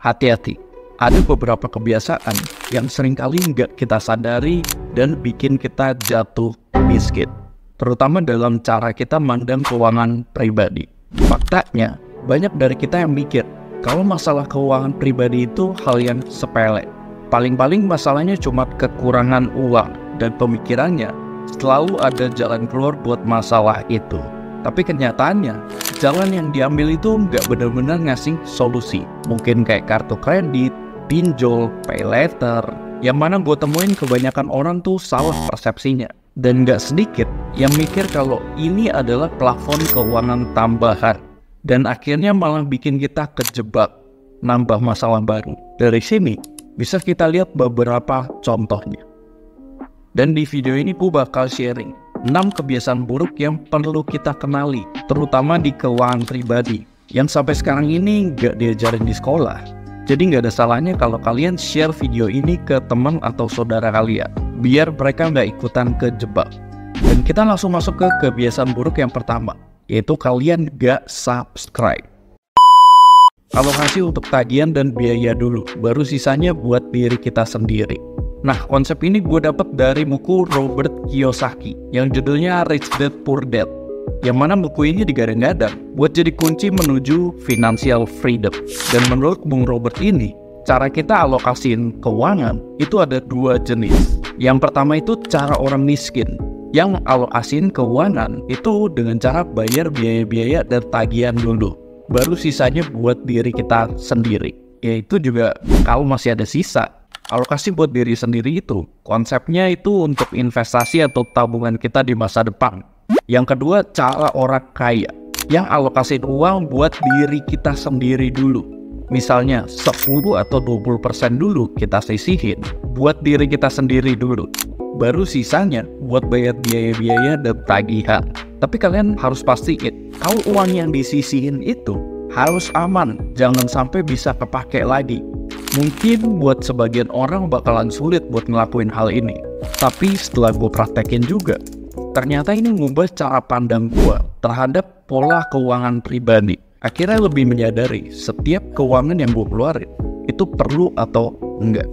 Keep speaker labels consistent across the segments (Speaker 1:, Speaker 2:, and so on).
Speaker 1: hati-hati. Ada beberapa kebiasaan yang seringkali nggak kita sadari dan bikin kita jatuh miskin. Terutama dalam cara kita mandang keuangan pribadi. Faktanya, banyak dari kita yang mikir, kalau masalah keuangan pribadi itu hal yang sepele. Paling-paling masalahnya cuma kekurangan uang dan pemikirannya selalu ada jalan keluar buat masalah itu. Tapi kenyataannya, jalan yang diambil itu nggak benar-benar ngasih solusi. Mungkin kayak kartu kredit, pinjol, pay later, yang mana gue temuin kebanyakan orang tuh salah persepsinya. Dan nggak sedikit yang mikir kalau ini adalah plafon keuangan tambahan. Dan akhirnya malah bikin kita kejebak, nambah masalah baru. Dari sini, bisa kita lihat beberapa contohnya. Dan di video ini gue bakal sharing 6 kebiasaan buruk yang perlu kita kenali, terutama di keuangan pribadi, yang sampai sekarang ini nggak diajarin di sekolah. Jadi nggak ada salahnya kalau kalian share video ini ke teman atau saudara kalian, biar mereka nggak ikutan kejebak. Dan kita langsung masuk ke kebiasaan buruk yang pertama, yaitu kalian nggak subscribe. Alokasi untuk tagihan dan biaya dulu, baru sisanya buat diri kita sendiri. Nah, konsep ini gue dapat dari buku Robert Kiyosaki yang judulnya Rich Dad Poor Dad, yang mana buku ini digadang-gadang buat jadi kunci menuju financial freedom. Dan menurut Bung Robert ini, cara kita alokasiin keuangan itu ada 2 jenis. Yang pertama itu cara orang miskin, yang alokasiin keuangan itu dengan cara bayar biaya-biaya dan tagihan dulu, baru sisanya buat diri kita sendiri. Yaitu juga kalau masih ada sisa. Alokasi buat diri sendiri itu, konsepnya itu untuk investasi atau tabungan kita di masa depan. Yang kedua, cara orang kaya, yang alokasiin uang buat diri kita sendiri dulu. Misalnya 10 atau 20% dulu kita sisihin buat diri kita sendiri dulu. Baru sisanya buat bayar biaya-biaya dan tagihan. Tapi kalian harus pastiin, kalau uang yang disisihin itu harus aman, jangan sampai bisa kepake lagi. Mungkin buat sebagian orang bakalan sulit buat ngelakuin hal ini. Tapi setelah gue praktekin juga, ternyata ini ngubah cara pandang gue terhadap pola keuangan pribadi. Akhirnya lebih menyadari setiap keuangan yang gue keluarin itu perlu atau enggak.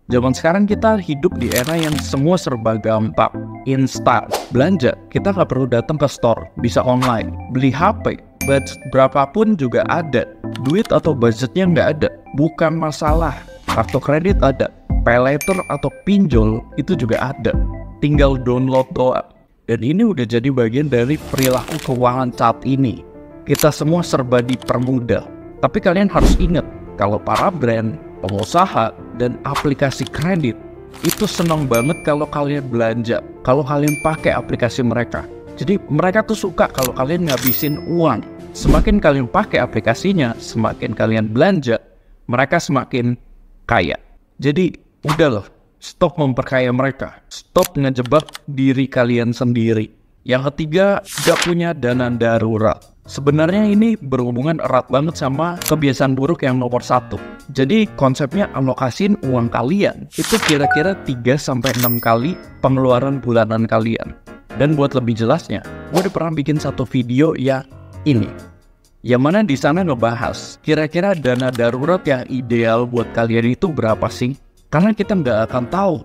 Speaker 1: Zaman sekarang kita hidup di era yang semua serba gampang, instan. Belanja, kita nggak perlu datang ke store, bisa online. Beli HP, budget berapapun juga ada. Duit atau budgetnya nggak ada, bukan masalah. Kartu kredit ada, pay later atau pinjol itu juga ada. Tinggal download doang. Dan ini udah jadi bagian dari perilaku keuangan saat ini. Kita semua serba dipermudah. Tapi kalian harus ingat, kalau para brand, pengusaha, dan aplikasi kredit itu senang banget kalau kalian belanja, kalau kalian pakai aplikasi mereka. Jadi mereka tuh suka kalau kalian ngabisin uang. Semakin kalian pakai aplikasinya, semakin kalian belanja, mereka semakin kaya. Jadi udah loh, stop memperkaya mereka, stop ngejebak diri kalian sendiri. Yang ketiga, gak punya dana darurat. Sebenarnya ini berhubungan erat banget sama kebiasaan buruk yang nomor 1. Jadi konsepnya alokasiin uang kalian itu kira-kira 3-6 kali pengeluaran bulanan kalian. Dan buat lebih jelasnya, gue udah pernah bikin satu video yang ini, yang mana di sana ngebahas kira-kira dana darurat yang ideal buat kalian itu berapa sih? Karena kita nggak akan tahu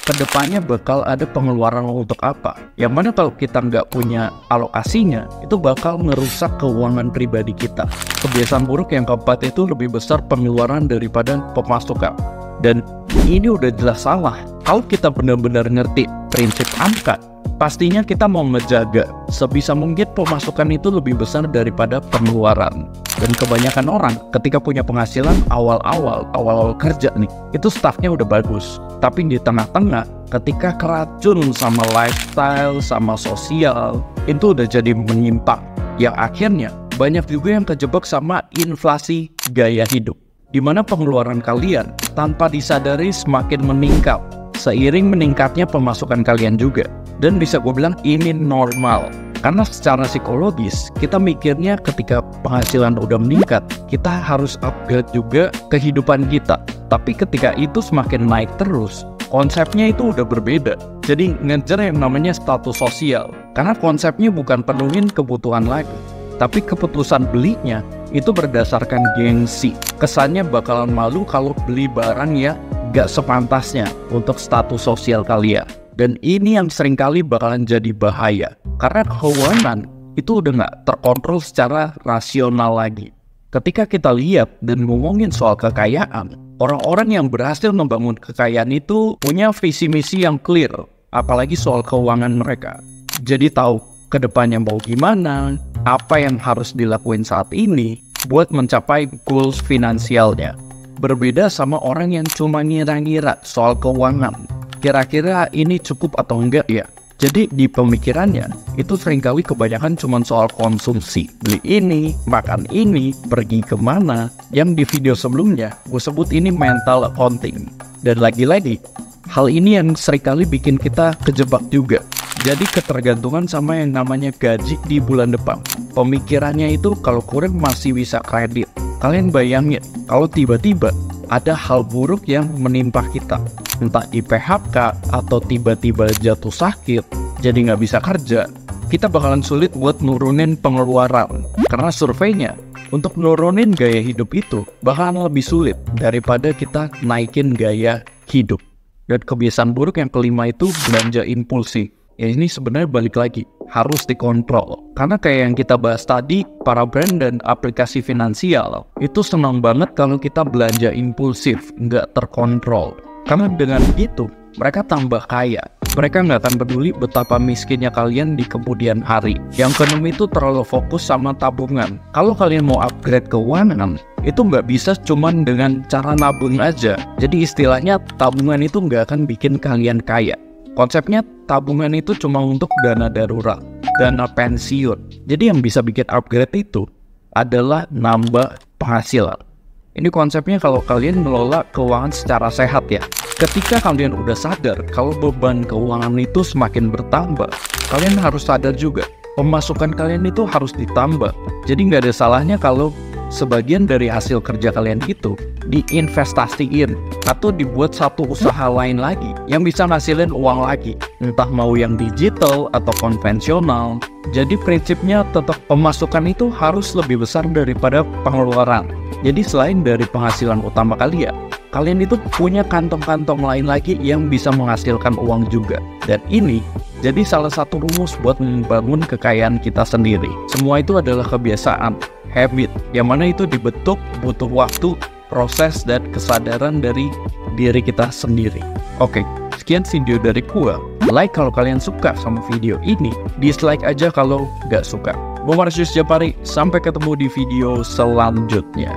Speaker 1: kedepannya bakal ada pengeluaran untuk apa. Yang mana kalau kita nggak punya alokasinya, itu bakal merusak keuangan pribadi kita. Kebiasaan buruk yang keempat itu lebih besar pengeluaran daripada pemasukan. Dan ini udah jelas salah. Kalau kita benar-benar ngerti prinsip angka, pastinya kita mau ngejaga sebisa mungkin pemasukan itu lebih besar daripada pengeluaran. Dan kebanyakan orang ketika punya penghasilan awal-awal kerja nih, itu staffnya udah bagus. Tapi di tengah-tengah ketika keracun sama lifestyle, sama sosial, itu udah jadi menyimpang. Yang akhirnya banyak juga yang terjebak sama inflasi gaya hidup, di mana pengeluaran kalian tanpa disadari semakin meningkat seiring meningkatnya pemasukan kalian juga. Dan bisa gue bilang ini normal. Karena secara psikologis, kita mikirnya ketika penghasilan udah meningkat, kita harus upgrade juga kehidupan kita. Tapi ketika itu semakin naik terus, konsepnya itu udah berbeda. Jadi ngejar yang namanya status sosial. Karena konsepnya bukan penuhin kebutuhan lagi, tapi keputusan belinya itu berdasarkan gengsi. Kesannya bakalan malu kalau beli barang ya gak sepantasnya untuk status sosial kalian. Dan ini yang seringkali bakalan jadi bahaya, karena keuangan itu udah gak terkontrol secara rasional lagi. Ketika kita lihat dan ngomongin soal kekayaan, orang-orang yang berhasil membangun kekayaan itu punya visi misi yang clear, apalagi soal keuangan mereka. Jadi tahu kedepannya mau gimana, apa yang harus dilakuin saat ini buat mencapai goals finansialnya. Berbeda sama orang yang cuma ngira-ngira soal keuangan. Kira-kira ini cukup atau enggak ya? Jadi di pemikirannya, itu seringkali kebanyakan cuma soal konsumsi. Beli ini, makan ini, pergi kemana. Yang di video sebelumnya, gue sebut ini mental accounting. Dan lagi-lagi, hal ini yang seringkali bikin kita kejebak juga. Jadi ketergantungan sama yang namanya gaji di bulan depan. Pemikirannya itu kalau kurang masih bisa kredit. Kalian bayangin, kalau tiba-tiba ada hal buruk yang menimpa kita. Entah di PHK atau tiba-tiba jatuh sakit, jadi nggak bisa kerja. Kita bakalan sulit buat nurunin pengeluaran. Karena surveinya, untuk nurunin gaya hidup itu bakalan lebih sulit daripada kita naikin gaya hidup. Dan kebiasaan buruk yang kelima itu belanja impulsif. Ya ini sebenarnya balik lagi, harus dikontrol. Karena kayak yang kita bahas tadi, para brand dan aplikasi finansial itu senang banget kalau kita belanja impulsif, nggak terkontrol. Karena dengan itu, mereka tambah kaya. Mereka nggak akan peduli betapa miskinnya kalian di kemudian hari. Yang keenam itu terlalu fokus sama tabungan. Kalau kalian mau upgrade keuangan, itu nggak bisa cuman dengan cara nabung aja. Jadi istilahnya tabungan itu nggak akan bikin kalian kaya. Konsepnya tabungan itu cuma untuk dana darurat, dana pensiun. Jadi yang bisa bikin upgrade itu adalah nambah penghasilan. Ini konsepnya kalau kalian mengelola keuangan secara sehat ya. Ketika kalian udah sadar kalau beban keuangan itu semakin bertambah, kalian harus sadar juga pemasukan kalian itu harus ditambah. Jadi nggak ada salahnya kalau sebagian dari hasil kerja kalian itu diinvestasiin atau dibuat satu usaha lain lagi yang bisa ngasilin uang lagi, entah mau yang digital atau konvensional. Jadi prinsipnya tetap pemasukan itu harus lebih besar daripada pengeluaran. Jadi selain dari penghasilan utama kalian itu punya kantong-kantong lain lagi yang bisa menghasilkan uang juga. Dan ini jadi salah satu rumus buat membangun kekayaan kita sendiri. Semua itu adalah kebiasaan, habit, yang mana itu dibentuk butuh waktu, proses, dan kesadaran dari diri kita sendiri. Oke, sekian video dari gua. Like kalau kalian suka sama video ini, dislike aja kalau nggak suka. Gua Marsius Japari, sampai ketemu di video selanjutnya.